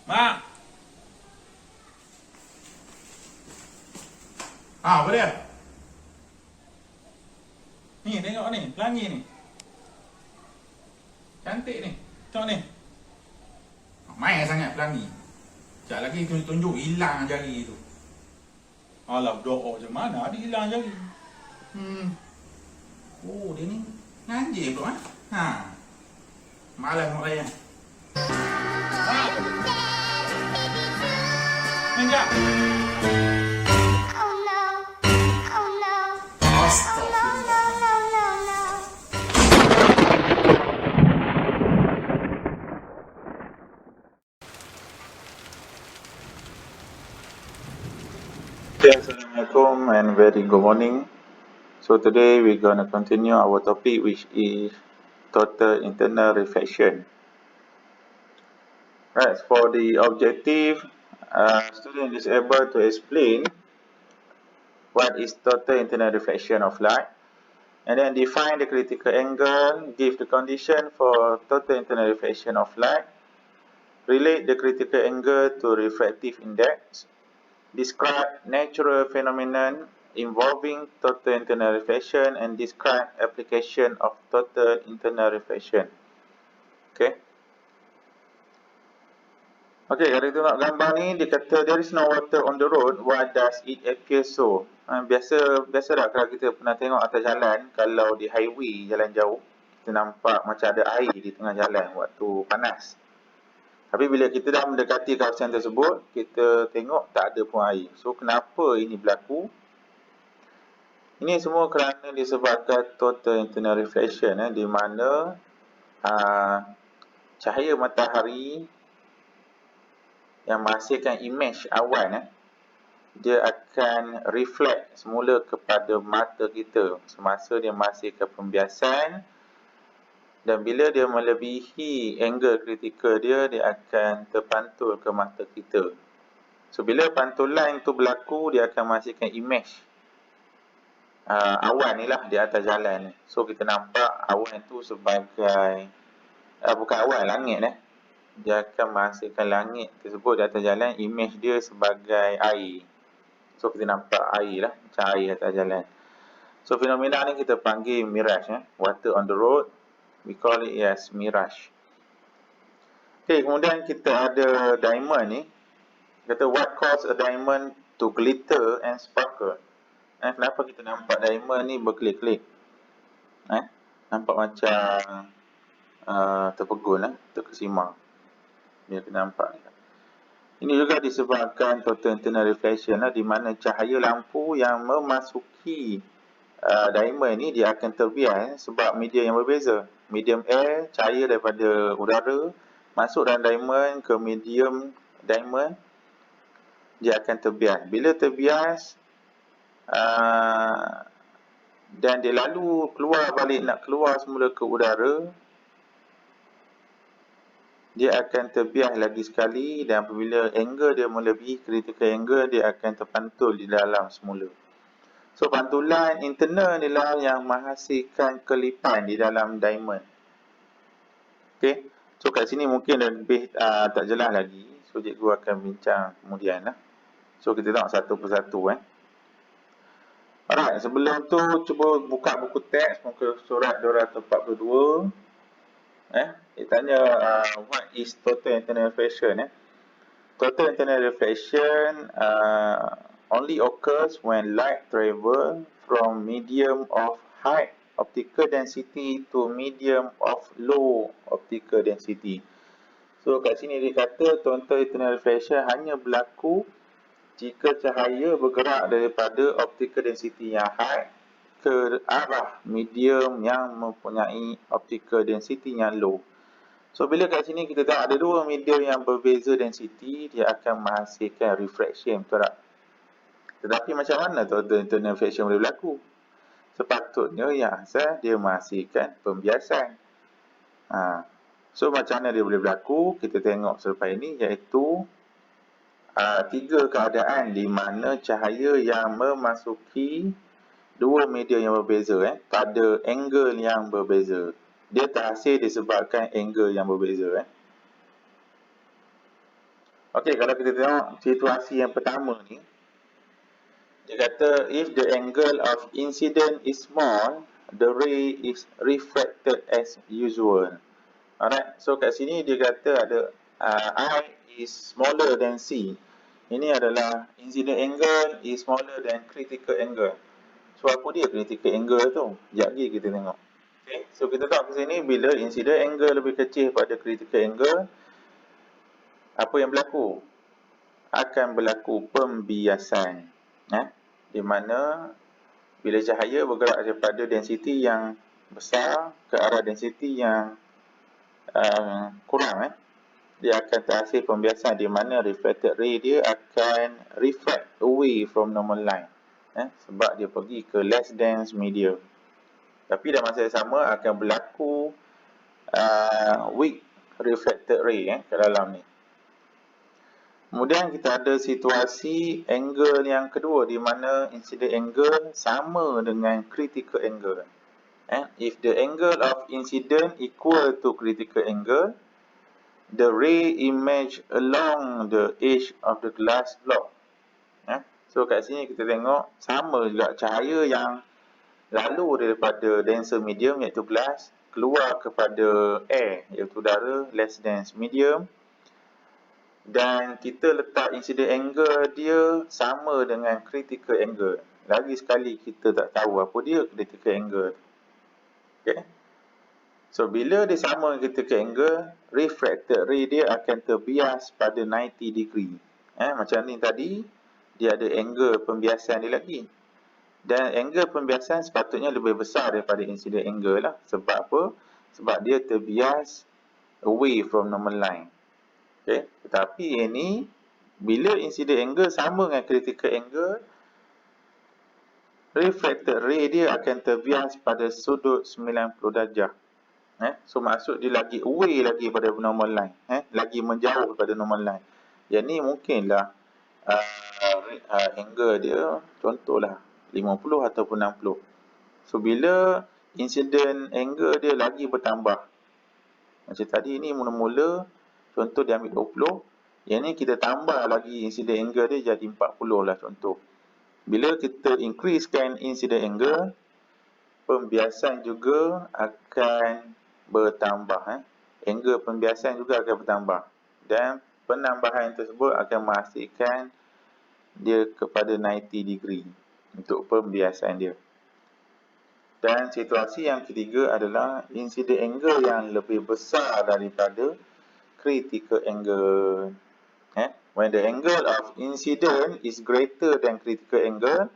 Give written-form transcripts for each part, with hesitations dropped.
Mak. Apa dia? Ni tengok ni, pelangi ni. Cantik ni. Tengok ni. Main sangat pelangi. Sekejap lagi tunjuk hilang jari tu. Alah, doa macam mana ada hilang jari. Oh, dia ni ngaji pula ha. Malas nak layan. Ha. Main jap. Assalamualaikum and very good morning. So today we're going to continue our topic, which is total internal reflection. Right, for the objective, student is able to explain what is total internal reflection of light, and then define the critical angle, give the condition for total internal reflection of light, relate the critical angle to refractive index, describe natural phenomenon involving total internal reflection, and describe application of total internal reflection. Okay. Okay, kalau tengok gambar ni, dia kata there is no water on the road, why does it appear so? Biasa tak kalau kita pernah tengok atas jalan, kalau di highway jalan jauh, kita nampak macam ada air di tengah jalan waktu panas. Tapi bila kita dah mendekati kawasan tersebut, kita tengok tak ada pun air. So, kenapa ini berlaku? Ini semua kerana disebabkan total internal reflection, di mana cahaya matahari yang menghasilkan image awan, dia akan reflect semula kepada mata kita semasa dia menghasilkan pembiasan. Dan bila dia melebihi angle kritikal dia, dia akan terpantul ke mata kita. So, bila pantulan itu berlaku, dia akan menghasilkan image awan ni lah di atas jalan. So, kita nampak awan itu sebagai, bukan awan, langit. Dia akan menghasilkan langit tersebut di atas jalan, image dia sebagai air. So, kita nampak air lah, macam air atas jalan. So, fenomena ni kita panggil mirage, water on the road. We call it as mirage. Okay, kemudian kita ada diamond ni. Kata, what cause a diamond to glitter and sparkle? Kenapa kita nampak diamond ni berkelip-kelip? Nampak macam terpegun, terkesima. Bila kita nampak ni. Ini juga disebabkan total internal reflection, di mana cahaya lampu yang memasuki diamond ni, dia akan terbias sebab media yang berbeza. Medium air, cahaya daripada udara masuk dalam diamond ke medium diamond, dia akan terbias. Bila terbias dan dia lalu keluar balik, nak keluar semula ke udara, dia akan terbias lagi sekali, dan apabila angle dia melebihi critical angle, dia akan terpantul di dalam semula. So, pantulan internal ni lah yang menghasilkan kelipan di dalam diamond. Okay. So, kat sini mungkin lebih tak jelas lagi. So, cikgu akan bincang kemudian lah. So, kita tengok satu persatu. Alright, sebelum tu cuba buka buku teks, muka surat 242. Dia tanya what is total internal reflection. Total internal reflection only occurs when light travel from medium of high optical density to medium of low optical density. So, kat sini dia kata total internal reflection hanya berlaku jika cahaya bergerak daripada optical density yang high ke arah medium yang mempunyai optical density yang low. So, bila kat sini kita tengok ada dua medium yang berbeza density, dia akan menghasilkan refraction, betul tak? Tetapi macam mana total internal reflection boleh berlaku? Sepatutnya yang asal dia menghasilkan pembiasan. So, macam mana dia boleh berlaku? Kita tengok selepas ini, iaitu tiga keadaan di mana cahaya yang memasuki dua media yang berbeza, pada angle yang berbeza. Dia terhasil disebabkan angle yang berbeza. Okey, kalau kita tengok situasi yang pertama ni, dia kata if the angle of incident is small, the ray is refracted as usual. Alright, so kat sini dia kata ada I is smaller than C. Ini adalah incident angle is smaller than critical angle. So apa dia critical angle tu? Sekejap lagi kita tengok. Okay, so kita tahu kat sini bila incident angle lebih kecil pada critical angle, apa yang berlaku? Akan berlaku pembiasan. Di mana bila cahaya bergerak daripada density yang besar ke arah density yang kurang, dia akan terhasil pembiasan di mana reflected ray dia akan reflect away from normal line, sebab dia pergi ke less dense medium. Tapi dalam masa yang sama akan berlaku weak reflected ray ke dalam ni. Kemudian kita ada situasi angle yang kedua di mana incident angle sama dengan critical angle. If the angle of incident equal to critical angle, the ray image along the edge of the glass block. So kat sini kita tengok sama juga cahaya yang lalu daripada denser medium iaitu glass keluar kepada air iaitu udara less dense medium. Dan kita letak incident angle dia sama dengan critical angle. Lagi sekali kita tak tahu apa dia critical angle. Okay. So bila dia sama dengan critical angle, refracted ray dia akan terbias pada 90 degree. Macam ni tadi, dia ada angle pembiasan dia lagi. Dan angle pembiasan sepatutnya lebih besar daripada incident angle lah. Sebab apa? Sebab dia terbias away from normal line. Okay. Tetapi ini bila incident angle sama dengan critical angle, refracted ray dia akan terbias pada sudut 90 darjah. So maksud dia lagi away lagi pada normal line, lagi menjauh pada normal line. Yang ni mungkinlah angle dia contohlah 50 ataupun 60. So bila incident angle dia lagi bertambah, macam tadi ni mula-mula contoh dia ambil 20, yang ni kita tambah lagi incident angle dia jadi 40 lah contoh. Bila kita increasekan incident angle, pembiasan juga akan bertambah. Angle pembiasan juga akan bertambah. Dan penambahan tersebut akan menghasilkan dia kepada 90 degree untuk pembiasan dia. Dan situasi yang ketiga adalah incident angle yang lebih besar daripada critical angle. When the angle of incident is greater than critical angle,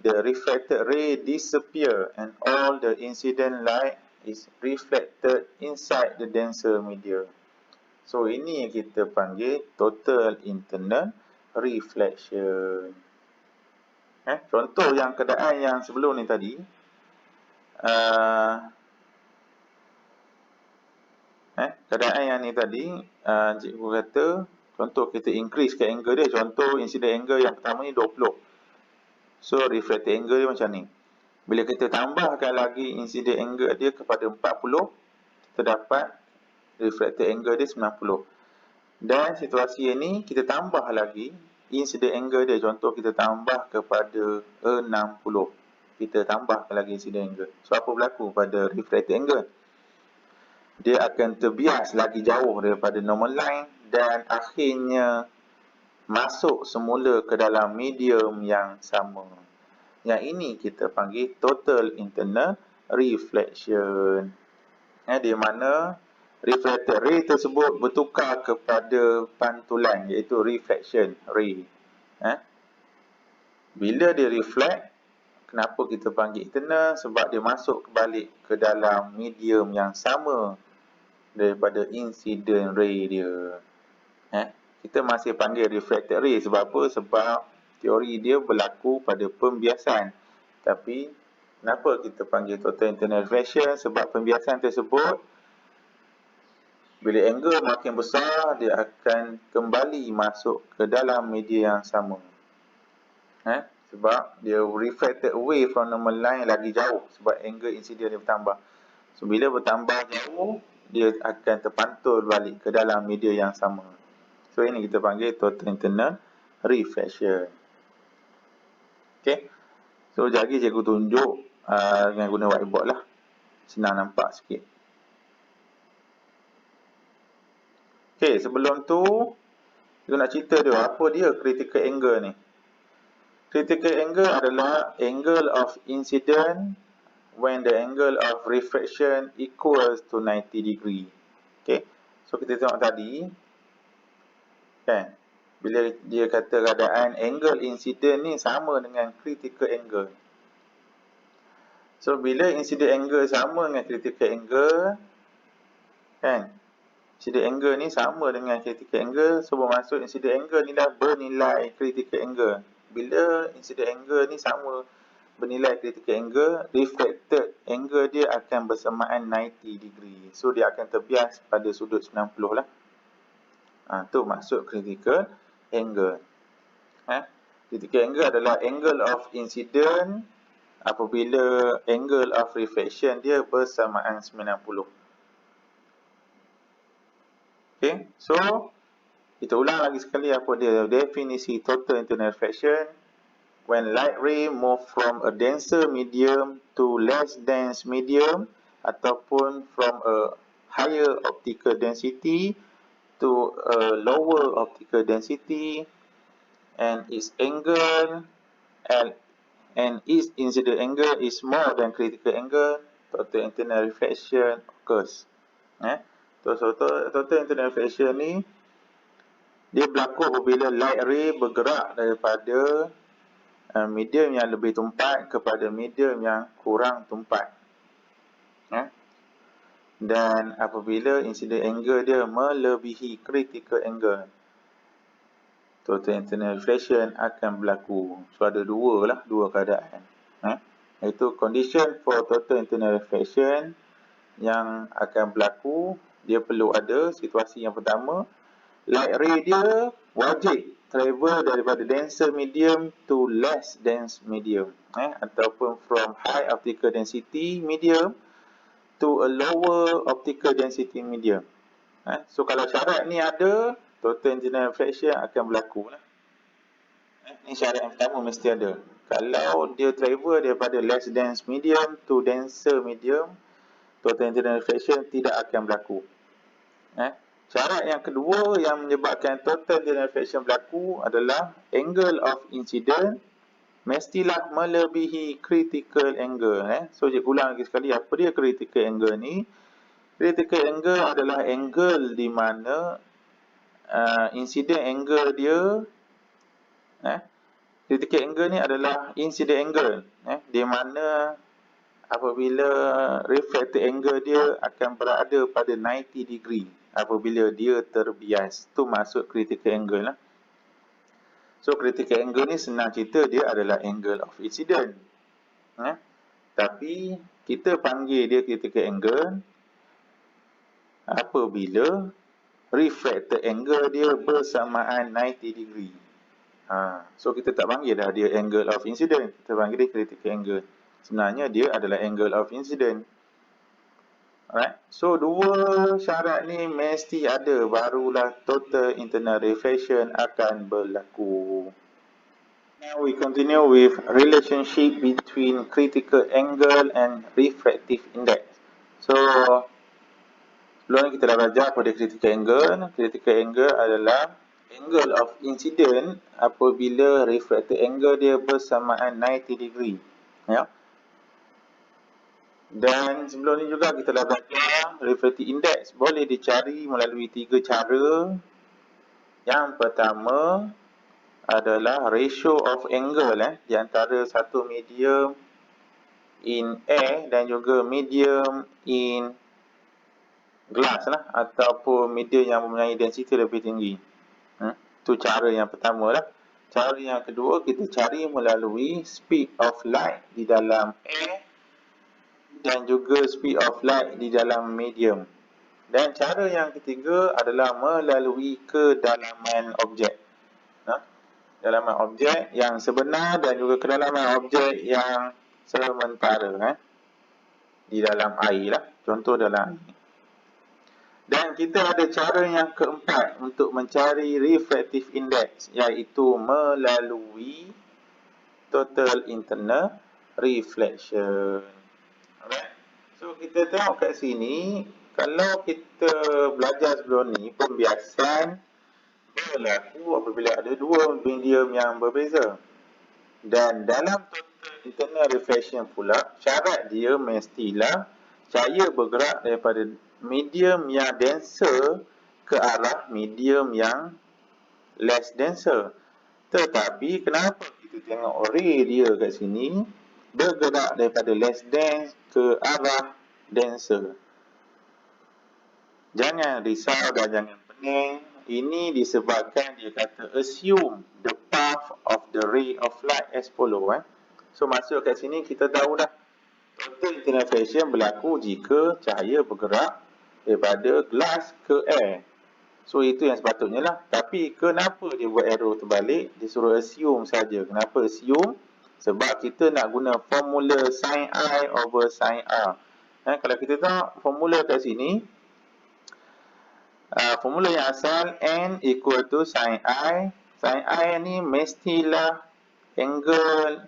the reflected ray disappear and all the incident light is reflected inside the denser media. So ini yang kita panggil total internal reflection. Contoh yang keadaan yang sebelum ni tadi, keadaan yang ni tadi, cikgu kata contoh kita increase ke angle dia, contoh incident angle yang pertama ni 20. So reflected angle dia macam ni. Bila kita tambahkan lagi incident angle dia kepada 40, kita dapat reflected angle dia 90. Dan situasi ini kita tambah lagi incident angle dia, contoh kita tambah kepada 60. Kita tambahkan lagi incident angle. So apa berlaku pada reflected angle? Dia akan terbias lagi jauh daripada normal line dan akhirnya masuk semula ke dalam medium yang sama. Yang ini kita panggil total internal reflection. Di mana reflected ray tersebut bertukar kepada pantulan iaitu reflection ray. Bila dia reflect, kenapa kita panggil internal? Sebab dia masuk balik ke dalam medium yang sama daripada incident ray dia. Kita masih panggil reflected ray sebab apa? Sebab teori dia berlaku pada pembiasan. Tapi kenapa kita panggil total internal reflection? Sebab pembiasan tersebut bila angle makin besar, dia akan kembali masuk ke dalam media yang sama. Sebab dia reflected away from normal line lagi jauh sebab angle incident dia bertambah. So bila bertambah jauh, dia akan terpantul balik ke dalam media yang sama. So ini kita panggil total internal reflection. Okay. So sekejap lagi cikgu tunjuk dengan guna whiteboard lah. Senang nampak sikit. Okay, sebelum tu kita nak cerita dia apa dia critical angle ni. Critical angle adalah angle of incident when the angle of refraction equals to 90 degree. Okay, so kita tengok tadi kan, bila dia kata keadaan angle incident ni sama dengan critical angle. So bila incident angle sama dengan critical angle kan, incident angle ni sama dengan critical angle, so bermaksud incident angle ni dah bernilai critical angle. Bila incident angle ni sama bernilai critical angle, reflected angle dia akan bersamaan 90 degree. So dia akan terbias pada sudut 90 lah. Tu maksud critical angle. Critical angle adalah angle of incident apabila angle of reflection dia bersamaan 90. Okay, so kita ulang lagi sekali apa dia definisi total internal reflection. When light ray move from a denser medium to less dense medium ataupun from a higher optical density to a lower optical density and its angle and its incident angle is more than critical angle, total internal reflection occurs. Total internal reflection ni dia berlaku apabila light ray bergerak daripada medium yang lebih tumpat kepada medium yang kurang tumpat. Dan apabila incident angle dia melebihi critical angle, total internal reflection akan berlaku. So ada dua keadaan. Iaitu condition for total internal reflection yang akan berlaku, dia perlu ada situasi yang pertama, light ray dia wajib travel daripada denser medium to less dense medium, ataupun from high optical density medium to a lower optical density medium. So kalau syarat ni ada, total internal reflection akan berlaku lah. Ini syarat yang pertama mesti ada. Kalau dia travel daripada less dense medium to denser medium, total internal reflection tidak akan berlaku. Syarat yang kedua yang menyebabkan total internal reflection berlaku adalah angle of incident mestilah melebihi critical angle. So cikgu ulang lagi sekali, apa dia critical angle ni? Critical angle adalah angle di mana incident angle dia, critical angle ni adalah incident angle, di mana apabila refracted angle dia akan berada pada 90 degree apabila dia terbias. Tu maksud critical angle lah. So critical angle ni senang cerita dia adalah angle of incident. Tapi kita panggil dia critical angle apabila refracted angle dia bersamaan 90 degree. So kita tak panggil dah dia angle of incident, kita panggil dia critical angle. Sebenarnya dia adalah angle of incident. Alright. So dua syarat ni mesti ada, barulah total internal reflection akan berlaku. Now we continue with relationship between critical angle and refractive index. So sebelum ni kita dah belajar pada critical angle. Critical angle adalah angle of incident apabila refracted angle dia bersamaan 90 degree. Dan sebelum ni juga kita dah belajar refractive index boleh dicari melalui 3 cara. Yang pertama adalah ratio of angle di antara satu medium in air dan juga medium in glass ataupun medium yang mempunyai density lebih tinggi. Itu cara yang pertama lah. Cara yang kedua kita cari melalui speed of light di dalam air dan juga speed of light di dalam medium. Dan cara yang ketiga adalah melalui kedalaman objek. Kedalaman objek yang sebenar dan juga kedalaman objek yang sementara di dalam air lah. Contoh dalam air. Dan kita ada cara yang keempat untuk mencari refractive index, iaitu melalui total internal reflection. Alright. So kita tengok kat sini, kalau kita belajar sebelum ni, pembiasan berlaku apabila ada dua medium yang berbeza. Dan dalam total internal reflection pula, syarat dia mestilah cahaya bergerak daripada medium yang denser ke arah medium yang less denser. Tetapi kenapa kita tengok ray dia kat sini bergerak daripada less dense ke arah denser? Jangan risau dan jangan pening. Ini disebabkan dia kata assume the path of the ray of light as follow. So maksud kat sini kita tahu dah, total internal reflection berlaku jika cahaya bergerak daripada glass ke air. So itu yang sepatutnya lah. Tapi kenapa dia buat arrow terbalik? Dia suruh assume saja. Kenapa assume? Sebab kita nak guna formula sin I over sin R. Kalau kita tengok formula kat sini, formula yang asal n equal to sin I. Sin I ni mestilah angle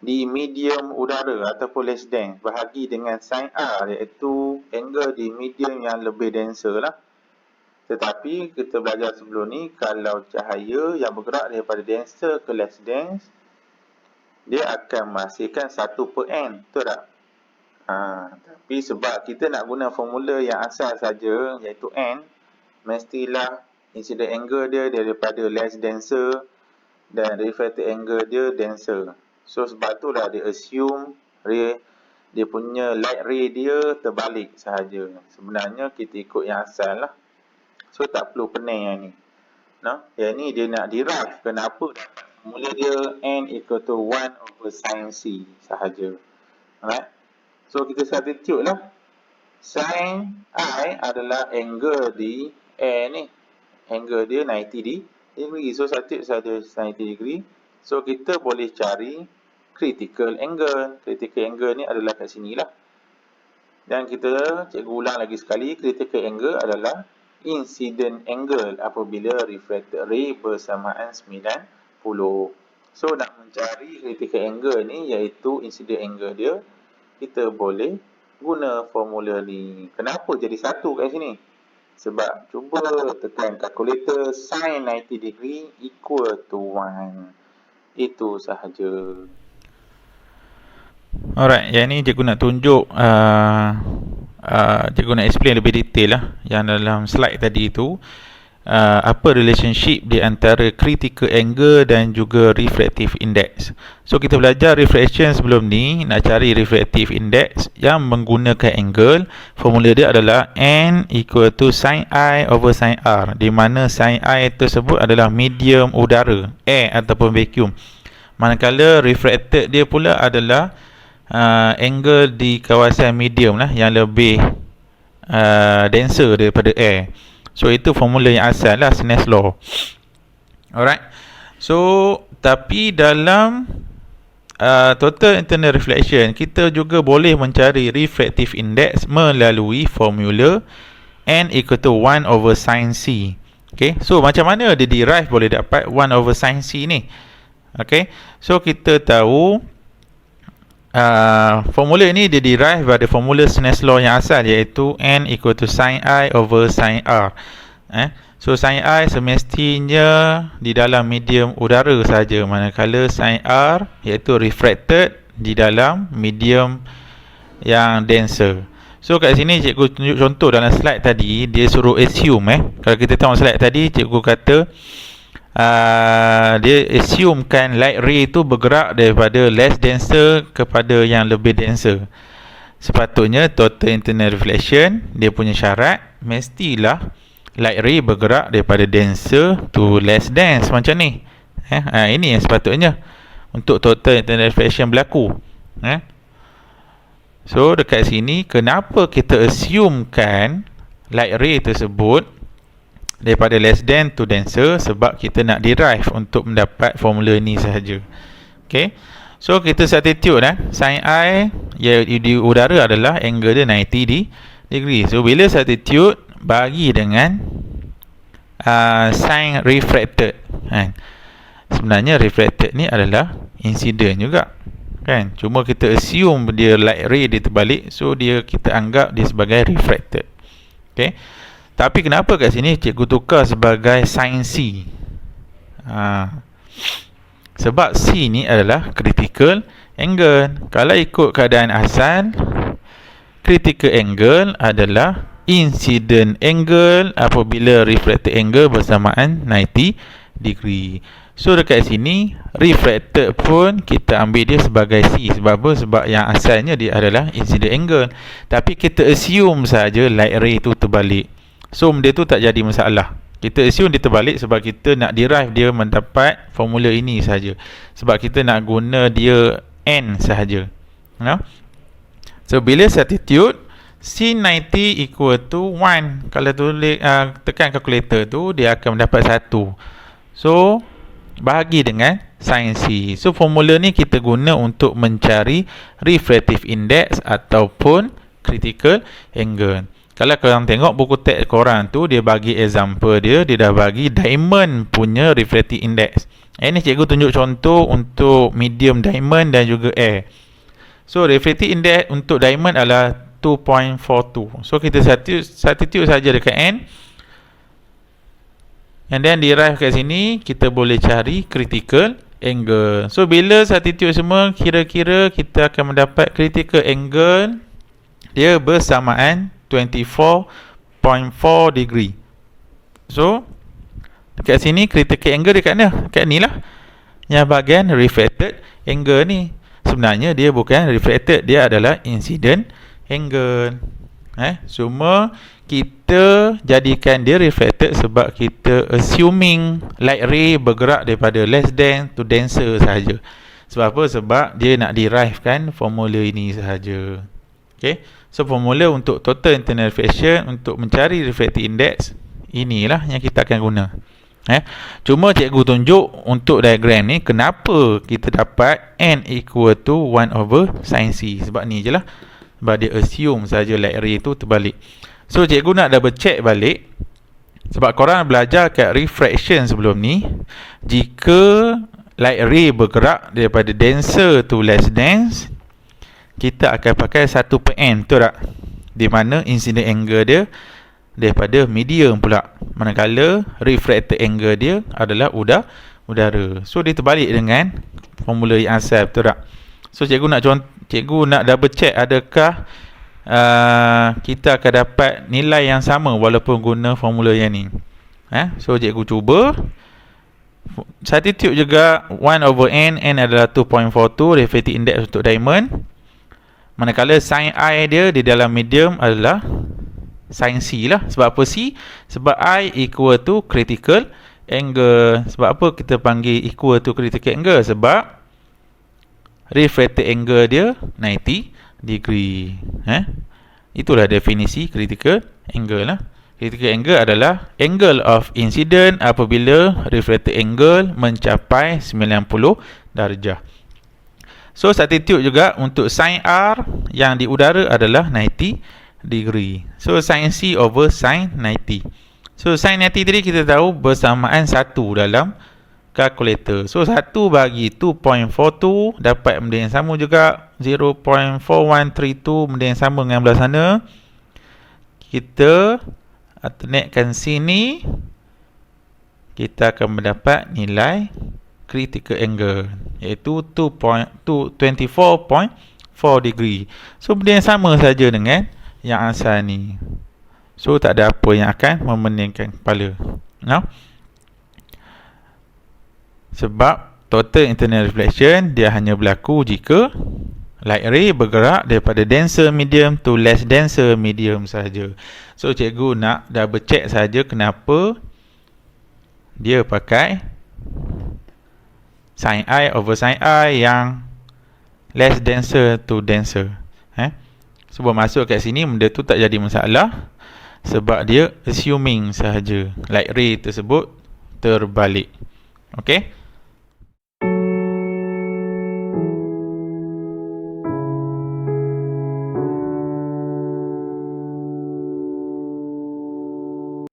di medium udara ataupun less dense bahagi dengan sin R, iaitu angle di medium yang lebih denser lah. Tetapi kita belajar sebelum ni, kalau cahaya yang bergerak daripada denser ke less dense, dia akan menghasilkan 1/n, betul tak? Tapi sebab kita nak guna formula yang asal saja, iaitu n, mestilah incident angle dia daripada less denser dan refracted angle dia denser. So sebab tu lah dia assume dia punya light ray dia terbalik sahaja. Sebenarnya kita ikut yang asal lah. So tak perlu pening yang ni. Yang ni dia nak derive kenapa dapat formula dia n equal to 1 over sin C sahaja. Alright. So kita substitute lah. Sin I adalah angle di air ni. Angle dia 90 degree. So substitute saja 90 degree. So kita boleh cari critical angle. Critical angle ni adalah kat sini lah. Dan kita cikgu ulang lagi sekali, critical angle adalah incident angle apabila refracted ray bersamaan 90. So nak mencari critical angle ni, iaitu incident angle dia, kita boleh guna formula ni. Kenapa jadi satu kat sini? Sebab cuba tekan kalkulator, sin 90 degree equal to 1. Itu sahaja. Alright, yang ni cikgu nak tunjuk, cikgu nak explain lebih detail lah. Yang dalam slide tadi tu, apa relationship di antara critical angle dan juga refractive index. So kita belajar refraction sebelum ni. Nak cari refractive index yang menggunakan angle, formula dia adalah n equal to sin I over sin R, di mana sin I tersebut adalah medium udara, air ataupun vacuum, manakala refracted dia pula adalah angle di kawasan medium lah, yang lebih denser daripada air. So itu formula yang asal lah, Snell's law. Alright. So tapi dalam total internal reflection, kita juga boleh mencari refractive index melalui formula n equal to 1 over sin C. Okay. So macam mana dia derive boleh dapat 1 over sin C ni? Okay. So kita tahu formula ni dia derive pada formula Snell's law yang asal, iaitu n equal to sin I over sin R. So sin I semestinya di dalam medium udara saja, manakala sin R iaitu refracted di dalam medium yang denser. So kat sini cikgu tunjuk contoh dalam slide tadi, dia suruh assume. Kalau kita tengok slide tadi, cikgu kata dia assumekan light ray itu bergerak daripada less denser kepada yang lebih denser. Sepatutnya total internal reflection, dia punya syarat mestilah light ray bergerak daripada denser to less dense macam ni. Ini yang sepatutnya untuk total internal reflection berlaku. So dekat sini, kenapa kita assumekan light ray tersebut daripada less dense to denser? Sebab kita nak derive untuk mendapat formula ni sahaja. Okay. So kita substitute sin I di udara adalah angle dia 90 degree. So bila substitute, bagi dengan sign refracted kan. Sebenarnya refracted ni adalah incident juga kan, cuma kita assume dia light ray dia terbalik, so kita anggap dia sebagai refracted. Okay. Tapi kenapa kat sini cikgu tukar sebagai sin C? Sebab C ni adalah critical angle. Kalau ikut keadaan asal, critical angle adalah incident angle apabila refracted angle bersamaan 90 degree. So dekat sini refracted pun kita ambil dia sebagai C. Sebab apa? Sebab yang asalnya dia adalah incident angle, tapi kita assume saja light ray tu terbalik. So benda tu tak jadi masalah. Kita assume dia terbalik sebab kita nak derive dia mendapat formula ini saja. Sebab kita nak guna dia N sahaja. So bila substitute sin 90 equal to 1, kalau tulis tekan kalkulator tu, dia akan mendapat 1. So bahagi dengan sin C. So formula ni kita guna untuk mencari refractive index ataupun critical angle. Kalau korang tengok buku teks korang tu, dia bagi example dia dah bagi diamond punya refractive index. Ini cikgu tunjuk contoh untuk medium diamond dan juga air. So refractive index untuk diamond adalah 2.42. So kita substitute saja dekat N, and then derive kat sini, kita boleh cari critical angle. So bila substitute semua, kira-kira kita akan mendapat critical angle dia bersamaan 24.4 degree. So dekat sini critical angle dekat mana? Dekat ni lah, yang bahagian refracted angle ni. Sebenarnya dia bukan refracted, dia adalah incident angle. Cuma kita jadikan dia refracted sebab kita assuming light ray bergerak daripada less dense to denser sahaja. Sebab apa? Sebab dia nak derive kan formula ini sahaja. Okay. So formula untuk total internal reflection untuk mencari refractive index, inilah yang kita akan guna. Cuma cikgu tunjuk untuk diagram ni kenapa kita dapat N equal to 1 over sin C. Sebab ni je lah. Sebab dia assume saja light ray tu terbalik. So cikgu nak double check balik. Sebab korang belajar kat refraction sebelum ni, jika light ray bergerak daripada denser to less dense, kita akan pakai 1/n, betul tak? Di mana incident angle dia daripada medium pula, manakala refracted angle dia adalah udara. So dia terbalik dengan formula yang asal, betul tak? So cikgu nak double check adakah kita akan dapat nilai yang sama walaupun guna formula yang ni. So cikgu cuba substitute juga 1 over N adalah 2.42 refractive index untuk diamond. Manakala sin I dia di dalam medium adalah sin C lah. Sebab apa C? Sebab I equal to critical angle. Sebab apa kita panggil equal to critical angle? Sebab refracted angle dia 90 degree. Itulah definisi critical angle lah. Critical angle adalah angle of incident apabila refracted angle mencapai 90 darjah. So substitute juga untuk sin R yang di udara adalah 90 degree. So sin C over sin 90. So sin 90 tadi kita tahu bersamaan 1 dalam kalkulator. So 1 bagi 2.42 dapat benda yang sama juga, 0.4132 benda yang sama dengan belah sana. Kita alternatekan sini, kita akan mendapat nilai critical angle iaitu 24.4 degree. So benda yang sama saja dengan yang asal ni. So tak ada apa yang akan memeningkan kepala. Sebab total internal reflection dia hanya berlaku jika light ray bergerak daripada denser medium to less denser medium saja. So cikgu nak double check saja kenapa dia pakai sin I over sin I yang less denser to denser. Sebab masuk kat sini benda tu tak jadi masalah sebab dia assuming sahaja light ray tersebut terbalik. Okey.